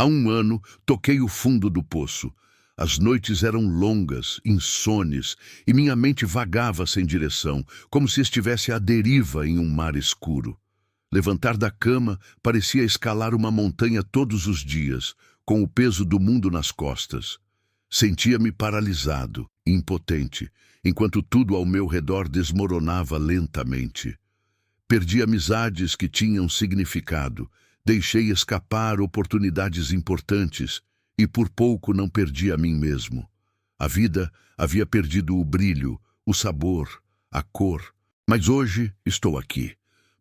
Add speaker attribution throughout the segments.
Speaker 1: Há um ano, toquei o fundo do poço. As noites eram longas, insones, e minha mente vagava sem direção, como se estivesse à deriva em um mar escuro. Levantar da cama parecia escalar uma montanha todos os dias, com o peso do mundo nas costas. Sentia-me paralisado, impotente, enquanto tudo ao meu redor desmoronava lentamente. Perdi amizades que tinham significado, deixei escapar oportunidades importantes e por pouco não perdi a mim mesmo. A vida havia perdido o brilho, o sabor, a cor, mas hoje estou aqui.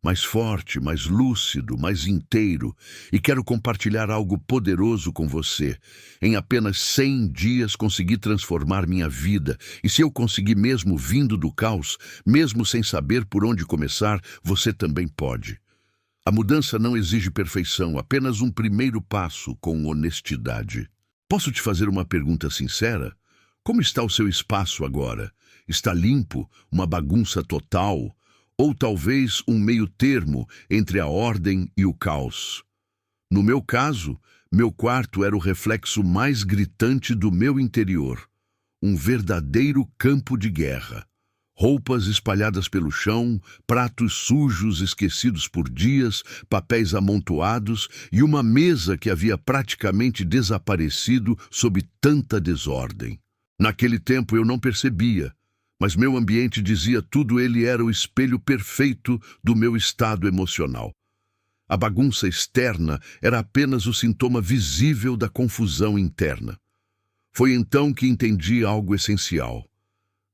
Speaker 1: Mais forte, mais lúcido, mais inteiro, e quero compartilhar algo poderoso com você. Em apenas 100 dias consegui transformar minha vida, e se eu consegui mesmo vindo do caos, mesmo sem saber por onde começar, você também pode. A mudança não exige perfeição, apenas um primeiro passo com honestidade. Posso te fazer uma pergunta sincera? Como está o seu espaço agora? Está limpo? Uma bagunça total? Ou talvez um meio-termo entre a ordem e o caos? No meu caso, meu quarto era o reflexo mais gritante do meu interior. Um verdadeiro campo de guerra. Roupas espalhadas pelo chão, pratos sujos esquecidos por dias, papéis amontoados e uma mesa que havia praticamente desaparecido sob tanta desordem. Naquele tempo eu não percebia, mas meu ambiente dizia tudo, ele era o espelho perfeito do meu estado emocional. A bagunça externa era apenas o sintoma visível da confusão interna. Foi então que entendi algo essencial.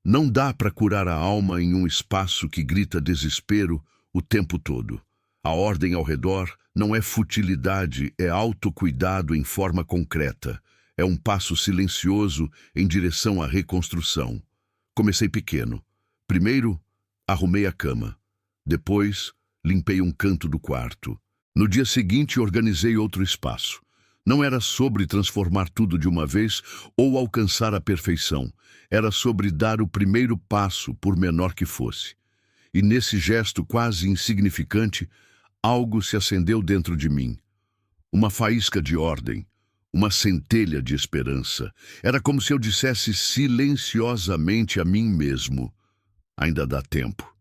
Speaker 1: Não dá para curar a alma em um espaço que grita desespero o tempo todo. A ordem ao redor não é futilidade, é autocuidado em forma concreta. É um passo silencioso em direção à reconstrução. Comecei pequeno. Primeiro, arrumei a cama. Depois, limpei um canto do quarto. No dia seguinte, organizei outro espaço. Não era sobre transformar tudo de uma vez ou alcançar a perfeição. Era sobre dar o primeiro passo, por menor que fosse. E nesse gesto quase insignificante, algo se acendeu dentro de mim. Uma faísca de ordem. Uma centelha de esperança. Era como se eu dissesse silenciosamente a mim mesmo: ainda dá tempo.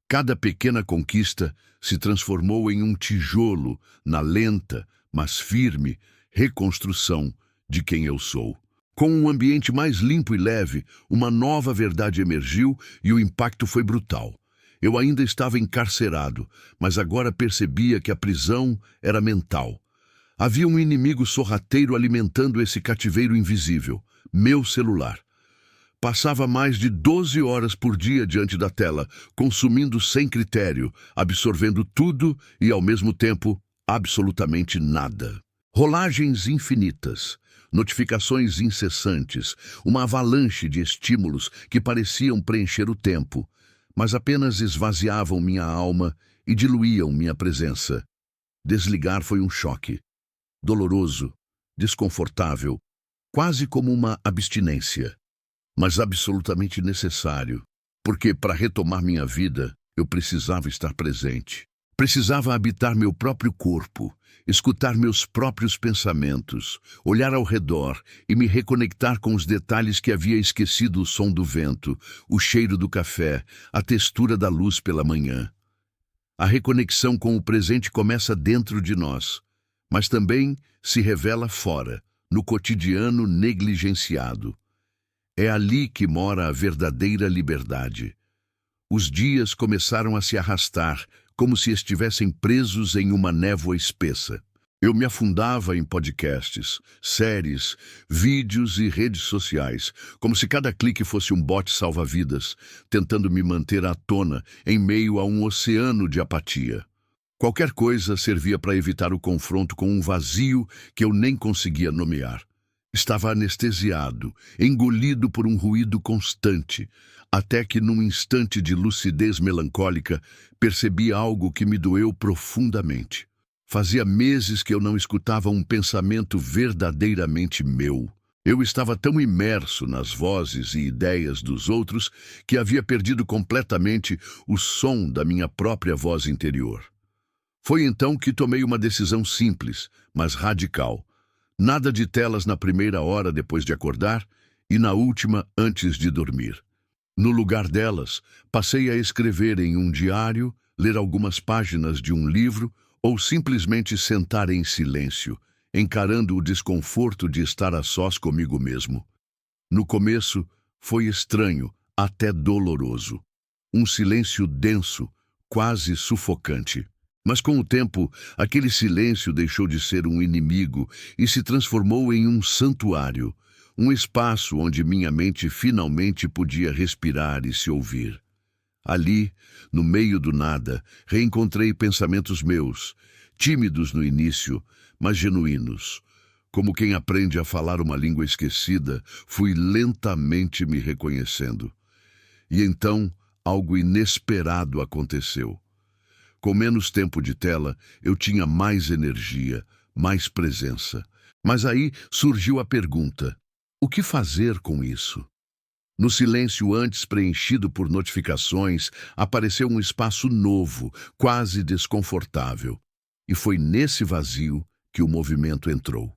Speaker 1: Cada pequena conquista se transformou em um tijolo na lenta, mas firme, reconstrução de quem eu sou. Com um ambiente mais limpo e leve, uma nova verdade emergiu e o impacto foi brutal. Eu ainda estava encarcerado, mas agora percebia que a prisão era mental. Havia um inimigo sorrateiro alimentando esse cativeiro invisível, meu celular. Passava mais de 12 horas por dia diante da tela, consumindo sem critério, absorvendo tudo e, ao mesmo tempo, absolutamente nada. Rolagens infinitas, notificações incessantes, uma avalanche de estímulos que pareciam preencher o tempo, mas apenas esvaziavam minha alma e diluíam minha presença. Desligar foi um choque. Doloroso, desconfortável, quase como uma abstinência, mas absolutamente necessário, porque para retomar minha vida, eu precisava estar presente. Precisava habitar meu próprio corpo, escutar meus próprios pensamentos, olhar ao redor e me reconectar com os detalhes que havia esquecido: o som do vento, o cheiro do café, a textura da luz pela manhã. A reconexão com o presente começa dentro de nós, mas também se revela fora, no cotidiano negligenciado. É ali que mora a verdadeira liberdade. Os dias começaram a se arrastar, como se estivessem presos em uma névoa espessa. Eu me afundava em podcasts, séries, vídeos e redes sociais, como se cada clique fosse um bote salva-vidas, tentando me manter à tona em meio a um oceano de apatia. Qualquer coisa servia para evitar o confronto com um vazio que eu nem conseguia nomear. Estava anestesiado, engolido por um ruído constante, até que num instante de lucidez melancólica, percebi algo que me doeu profundamente. Fazia meses que eu não escutava um pensamento verdadeiramente meu. Eu estava tão imerso nas vozes e ideias dos outros que havia perdido completamente o som da minha própria voz interior. Foi então que tomei uma decisão simples, mas radical. Nada de telas na primeira hora depois de acordar e na última antes de dormir. No lugar delas, passei a escrever em um diário, ler algumas páginas de um livro ou simplesmente sentar em silêncio, encarando o desconforto de estar a sós comigo mesmo. No começo, foi estranho, até doloroso. Um silêncio denso, quase sufocante. Mas com o tempo, aquele silêncio deixou de ser um inimigo e se transformou em um santuário, um espaço onde minha mente finalmente podia respirar e se ouvir. Ali, no meio do nada, reencontrei pensamentos meus, tímidos no início, mas genuínos. Como quem aprende a falar uma língua esquecida, fui lentamente me reconhecendo. E então, algo inesperado aconteceu. Com menos tempo de tela, eu tinha mais energia, mais presença. Mas aí surgiu a pergunta: o que fazer com isso? No silêncio antes preenchido por notificações, apareceu um espaço novo, quase desconfortável. E foi nesse vazio que o movimento entrou.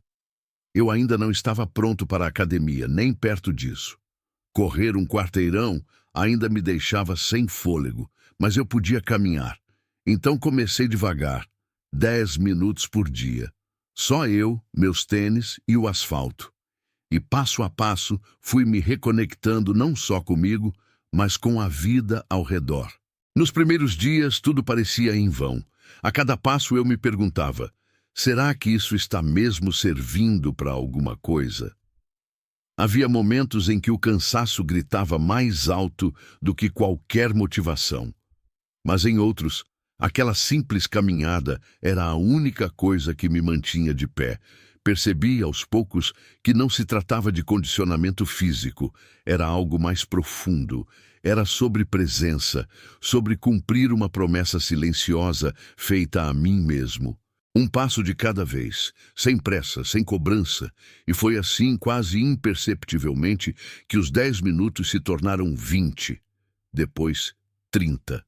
Speaker 1: Eu ainda não estava pronto para a academia, nem perto disso. Correr um quarteirão ainda me deixava sem fôlego, mas eu podia caminhar. Então comecei devagar, 10 minutos por dia. Só eu, meus tênis e o asfalto. E passo a passo fui me reconectando não só comigo, mas com a vida ao redor. Nos primeiros dias tudo parecia em vão. A cada passo eu me perguntava: será que isso está mesmo servindo para alguma coisa? Havia momentos em que o cansaço gritava mais alto do que qualquer motivação. Mas em outros, aquela simples caminhada era a única coisa que me mantinha de pé. Percebi aos poucos que não se tratava de condicionamento físico, era algo mais profundo. Era sobre presença, sobre cumprir uma promessa silenciosa feita a mim mesmo. Um passo de cada vez, sem pressa, sem cobrança, e foi assim, quase imperceptivelmente, que os 10 minutos se tornaram 20, depois 30.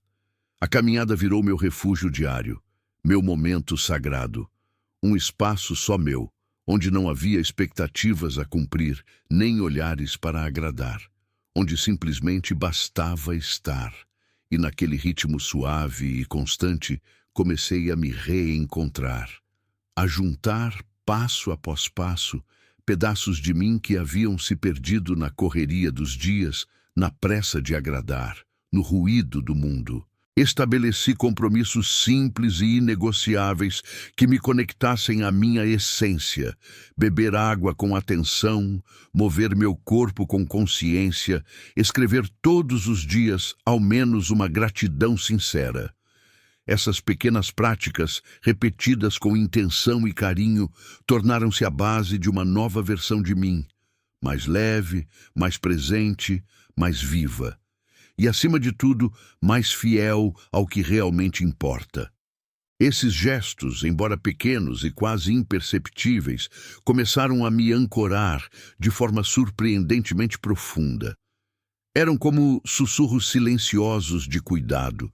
Speaker 1: A caminhada virou meu refúgio diário, meu momento sagrado, um espaço só meu, onde não havia expectativas a cumprir, nem olhares para agradar, onde simplesmente bastava estar. E naquele ritmo suave e constante, comecei a me reencontrar, a juntar, passo após passo, pedaços de mim que haviam se perdido na correria dos dias, na pressa de agradar, no ruído do mundo. Estabeleci compromissos simples e inegociáveis que me conectassem à minha essência, beber água com atenção, mover meu corpo com consciência, escrever todos os dias ao menos uma gratidão sincera. Essas pequenas práticas, repetidas com intenção e carinho, tornaram-se a base de uma nova versão de mim, mais leve, mais presente, mais viva. E, acima de tudo, mais fiel ao que realmente importa. Esses gestos, embora pequenos e quase imperceptíveis, começaram a me ancorar de forma surpreendentemente profunda. Eram como sussurros silenciosos de cuidado,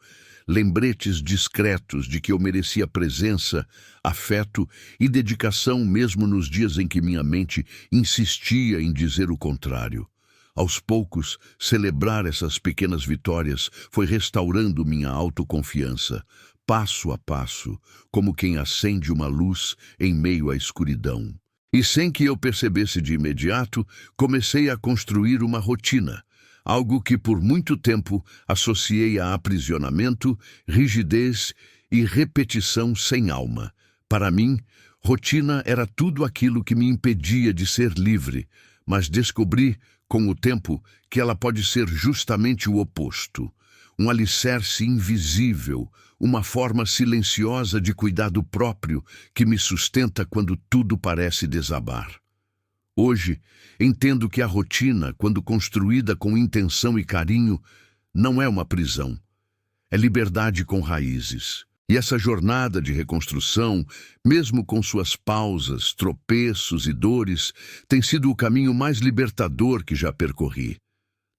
Speaker 1: lembretes discretos de que eu merecia presença, afeto e dedicação mesmo nos dias em que minha mente insistia em dizer o contrário. Aos poucos, celebrar essas pequenas vitórias foi restaurando minha autoconfiança, passo a passo, como quem acende uma luz em meio à escuridão. E sem que eu percebesse de imediato, comecei a construir uma rotina, algo que por muito tempo associei a aprisionamento, rigidez e repetição sem alma. Para mim, rotina era tudo aquilo que me impedia de ser livre, mas descobri, com o tempo, que ela pode ser justamente o oposto. Um alicerce invisível, uma forma silenciosa de cuidado próprio que me sustenta quando tudo parece desabar. Hoje, entendo que a rotina, quando construída com intenção e carinho, não é uma prisão. É liberdade com raízes. E essa jornada de reconstrução, mesmo com suas pausas, tropeços e dores, tem sido o caminho mais libertador que já percorri.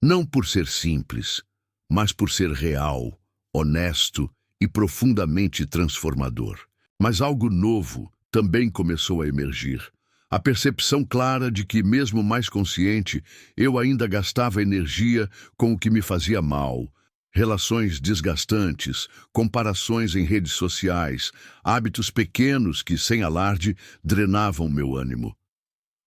Speaker 1: Não por ser simples, mas por ser real, honesto e profundamente transformador. Mas algo novo também começou a emergir. A percepção clara de que, mesmo mais consciente, eu ainda gastava energia com o que me fazia mal. Relações desgastantes, comparações em redes sociais, hábitos pequenos que, sem alarde, drenavam meu ânimo.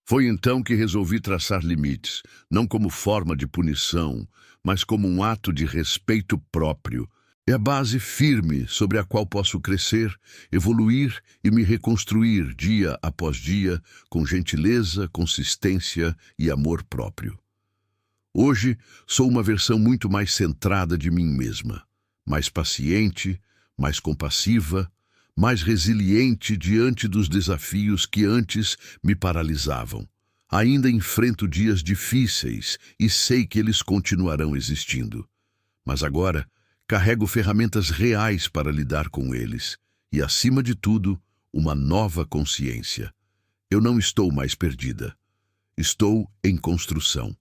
Speaker 1: Foi então que resolvi traçar limites, não como forma de punição, mas como um ato de respeito próprio. É a base firme sobre a qual posso crescer, evoluir e me reconstruir dia após dia com gentileza, consistência e amor próprio. Hoje sou uma versão muito mais centrada de mim mesma, mais paciente, mais compassiva, mais resiliente diante dos desafios que antes me paralisavam. Ainda enfrento dias difíceis e sei que eles continuarão existindo. Mas agora carrego ferramentas reais para lidar com eles e, acima de tudo, uma nova consciência. Eu não estou mais perdida. Estou em construção.